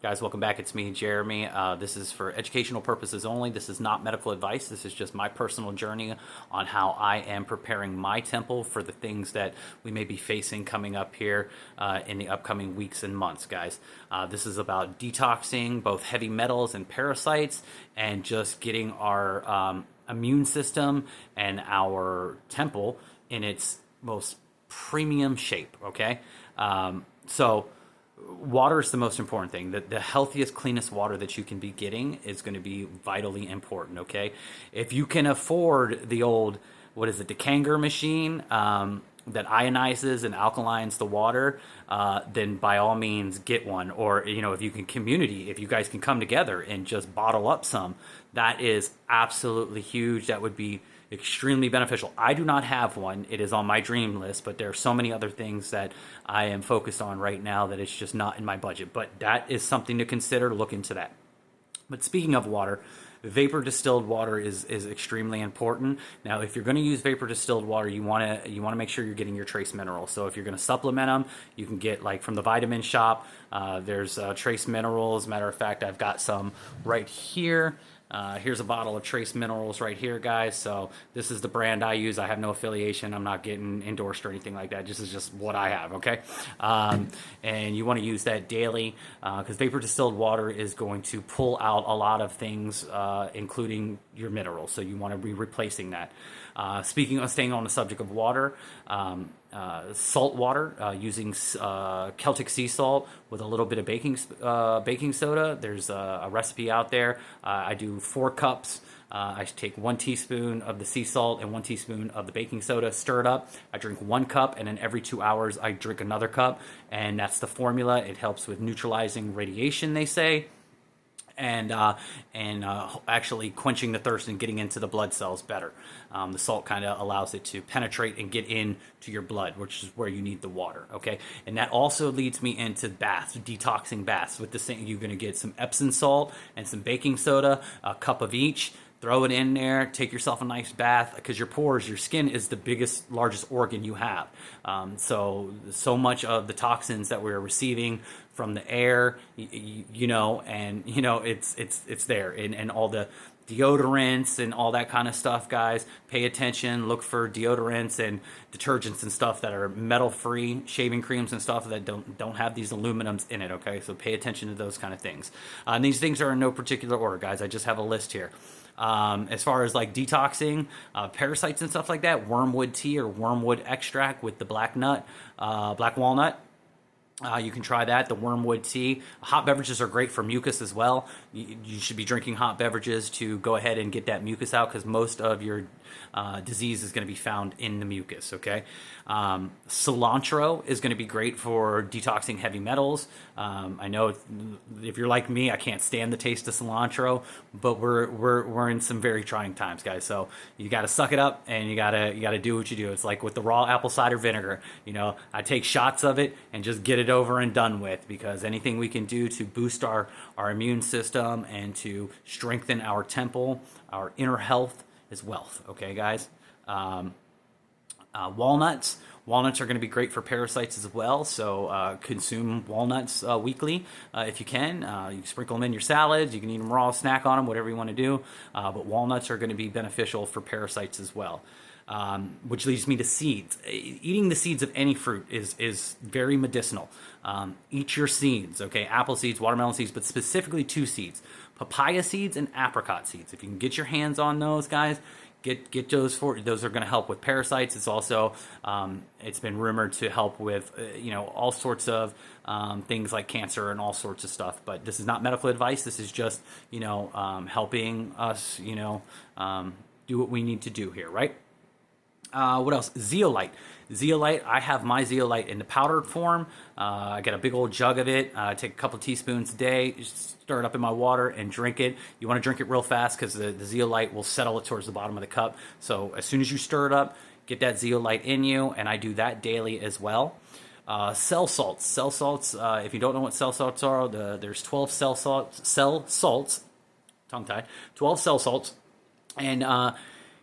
Guys, welcome back. It's me, Jeremy. This is for educational purposes only. This is not medical advice. This is just my personal journey on how I am preparing my temple for the things that we may be facing coming up here in the upcoming weeks and months, guys. This is about detoxing both heavy metals and parasites and just getting our immune system and our temple in its most premium shape, okay? So water is the most important thing. The healthiest, cleanest water that you can be getting is going to be vitally important, okay? If you can afford the old, what is it, the Kanger machine that ionizes and alkalines the water, then by all means get one. Or, you know, if you can if you guys can come together and just bottle up some, that is absolutely huge. That would be extremely beneficial. I do not have one. It is on my dream list, but there are so many other things that I am focused on right now that it's just not in my budget. But that is something to consider. Look into that. But speaking of water, vapor distilled water is extremely important. Now, if you're going to use vapor distilled water, you want to make sure you're getting your trace minerals. So if you're going to supplement them, you can get like from the vitamin shop. There's trace minerals. Matter of fact, I've got some right here. Here's a bottle of trace minerals right here, guys. So this is the brand I use. I have no affiliation. I'm not getting endorsed or anything like that. This is just what I have, okay? And you want to use that daily because vapor distilled water is going to pull out a lot of things, including your minerals. So you want to be replacing that. Speaking of staying on the subject of water, salt water using Celtic sea salt with a little bit of baking soda. There's a recipe out there. I do 4 cups. I take 1 teaspoon of the sea salt and 1 teaspoon of the baking soda, stir it up. I drink 1 cup, and then every 2 hours I drink another cup, and that's the formula. It helps with neutralizing radiation, they say, and actually quenching the thirst and getting into the blood cells better. The salt kind of allows it to penetrate and get into your blood, which is where you need the water, okay? And that also leads me into baths, detoxing baths. With the same, you're going to get some Epsom salt and some baking soda, a cup of each. Throw it in there, take yourself a nice bath, because your pores, your skin is the biggest, largest organ you have. So much of the toxins that we're receiving from the air, it's there. And all the deodorants and all that kind of stuff, guys, pay attention. Look for deodorants and detergents and stuff that are metal-free, shaving creams and stuff that don't have these aluminums in it, okay? So pay attention to those kind of things. And these things are in no particular order, guys. I just have a list here. As far as like detoxing, parasites and stuff like that, wormwood tea or wormwood extract with the black walnut. You can try that, the wormwood tea. Hot beverages are great for mucus as well. You should be drinking hot beverages to go ahead and get that mucus out, because most of your disease is going to be found in the mucus, okay? Cilantro is going to be great for detoxing heavy metals. I know if you're like me, I can't stand the taste of cilantro, but we're in some very trying times, guys. So you got to suck it up, and you got to do what you do. It's like with the raw apple cider vinegar. I take shots of it and just get it over and done with, because anything we can do to boost our immune system and to strengthen our temple, our inner health, is wealth. Okay, guys. Walnuts. Walnuts are going to be great for parasites as well, so consume walnuts weekly if you can. You can sprinkle them in your salads. You can eat them raw, snack on them, whatever you want to do. But walnuts are going to be beneficial for parasites as well. Which leads me to seeds. Eating the seeds of any fruit is very medicinal. Eat your seeds, okay? Apple seeds, watermelon seeds, but specifically 2 seeds. Papaya seeds and apricot seeds. If you can get your hands on those, guys, get those. Those are going to help with parasites. It's also, it's been rumored to help with, all sorts of things like cancer and all sorts of stuff. But this is not medical advice. This is just, helping us, do what we need to do here, right? What else? Zeolite. Zeolite, I have my zeolite in the powdered form. I get a big old jug of it. I take a couple teaspoons a day, just stir it up in my water and drink it. You want to drink it real fast because the zeolite will settle it towards the bottom of the cup. So as soon as you stir it up, get that zeolite in you, and I do that daily as well. Cell salts. Cell salts, if you don't know what cell salts are, there's 12 cell salts, tongue-tied, 12 cell salts, and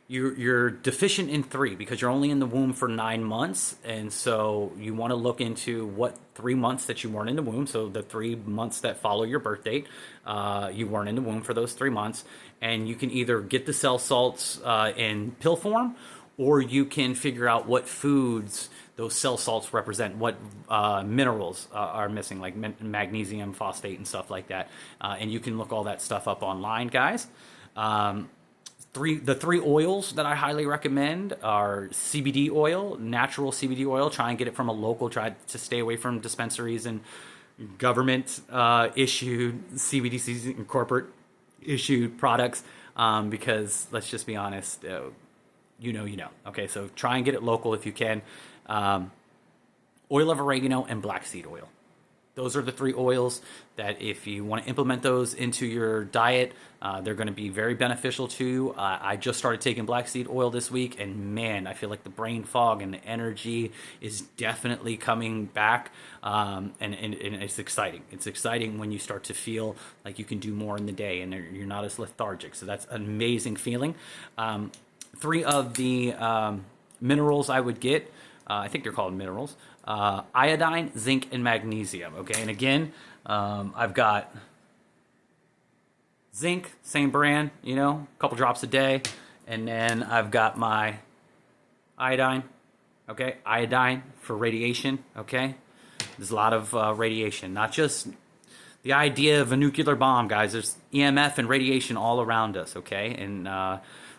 you're deficient in three because you're only in the womb for 9 months, and so you want to look into what 3 months that you weren't in the womb. So the 3 months that follow your birth date, you weren't in the womb for those 3 months, and you can either get the cell salts in pill form, or you can figure out what foods those cell salts represent, what minerals are missing, like magnesium, phosphate, and stuff like that. And you can look all that stuff up online, guys. The three oils that I highly recommend are CBD oil, natural CBD oil. Try and get it from a local. Try to stay away from dispensaries and government issued CBDCs and corporate issued products, because let's just be honest, you know. Okay, so try and get it local if you can. Oil of oregano and black seed oil. Those are the three oils that if you want to implement those into your diet, they're going to be very beneficial to you. I just started taking black seed oil this week, and man, I feel like the brain fog and the energy is definitely coming back, and it's exciting. It's exciting when you start to feel like you can do more in the day and you're not as lethargic. So that's an amazing feeling. Three of the minerals I would get, I think they're called minerals, iodine, zinc, and magnesium. Okay, and again, I've got zinc, same brand, a couple drops a day, and then I've got my iodine. Okay, iodine for radiation. Okay, there's a lot of radiation, not just the idea of a nuclear bomb, guys. There's EMF and radiation all around us. Okay, and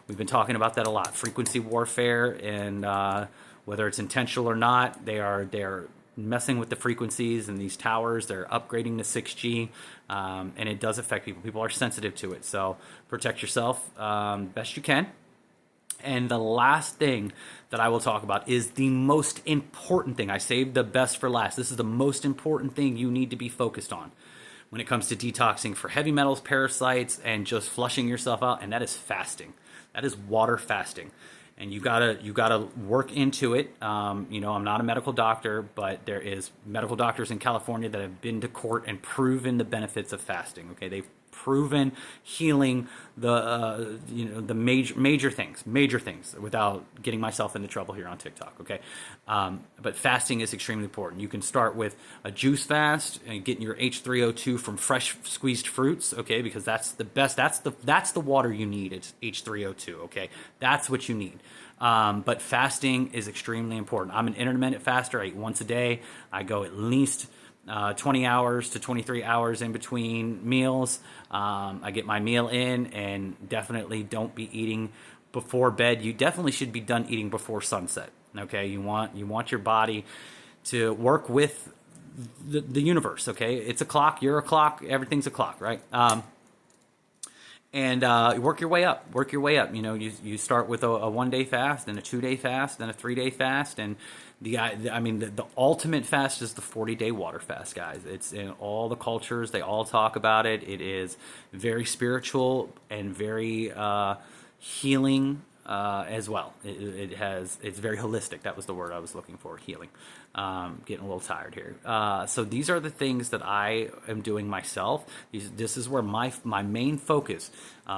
we've been talking about that a lot. Frequency warfare, and whether it's intentional or not, they're messing with the frequencies and these towers. They're upgrading to 6G, and it does affect people. People are sensitive to it, so protect yourself best you can. And the last thing that I will talk about is the most important thing. I saved the best for last. This is the most important thing you need to be focused on when it comes to detoxing for heavy metals, parasites, and just flushing yourself out, and that is fasting. That is water fasting. And you gotta work into it. I'm not a medical doctor, but there is medical doctors in California that have been to court and proven the benefits of fasting. Okay, they've proven healing the major things without getting myself into trouble here on TikTok. Okay, but fasting is extremely important. You can start with a juice fast and getting your H3O2 from fresh squeezed fruits. Okay, because that's the best. That's the water you need. It's H3O2. Okay, that's what you need. But fasting is extremely important. I'm an intermittent faster. I eat once a day. I go at least 20 hours to 23 hours in between meals. I get my meal in, and definitely don't be eating before bed. You definitely should be done eating before sunset. Okay, you want your body to work with the universe. Okay, it's a clock. You're a clock. Everything's a clock, right? And work your way up. You start with a 1-day fast, then a 2-day fast, then a 3-day fast, and the ultimate fast is the 40-day water fast, guys. It's in all the cultures; they all talk about it. It is very spiritual and very healing as well. It's very holistic. That was the word I was looking for. Healing. Getting a little tired here. So these are the things that I am doing myself. This is where my main focus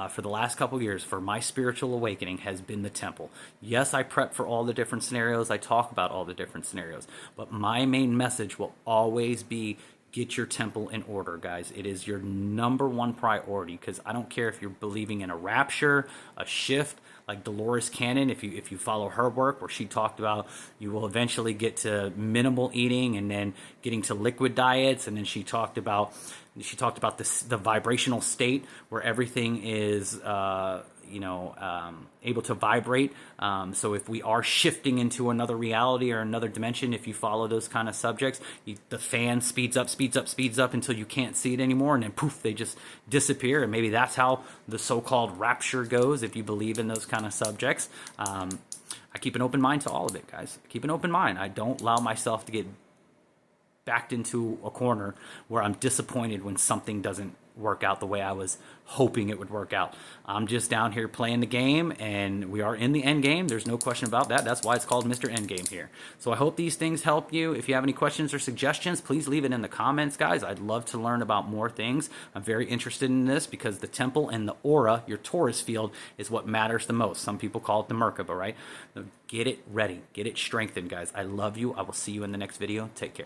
for the last couple of years for my spiritual awakening has been the temple. Yes, I prep for all the different scenarios. I talk about all the different scenarios. But my main message will always be get your temple in order, guys. It is your number one priority, because I don't care if you're believing in a rapture, a shift, like Dolores Cannon, if you follow her work, where she talked about you will eventually get to minimal eating and then getting to liquid diets, and then she talked about the vibrational state where everything is able to vibrate. So if we are shifting into another reality or another dimension, if you follow those kind of subjects, the fan speeds up until you can't see it anymore, and then poof, they just disappear. And maybe that's how the so-called rapture goes, if you believe in those kind of subjects. I keep an open mind to all of it, guys. I keep an open mind. I don't allow myself to get backed into a corner where I'm disappointed when something doesn't work out the way I was hoping it would work out. I'm just down here playing the game, and we are in the end game. There's no question about that. That's why it's called Mr. Endgame here. So I hope these things help you. If you have any questions or suggestions, please leave it in the comments, guys. I'd love to learn about more things. I'm very interested in this because the temple and the aura, your Taurus field, is what matters the most. Some people call it the Merkaba, right? Get it ready. Get it strengthened, guys. I love you. I will see you in the next video. Take care.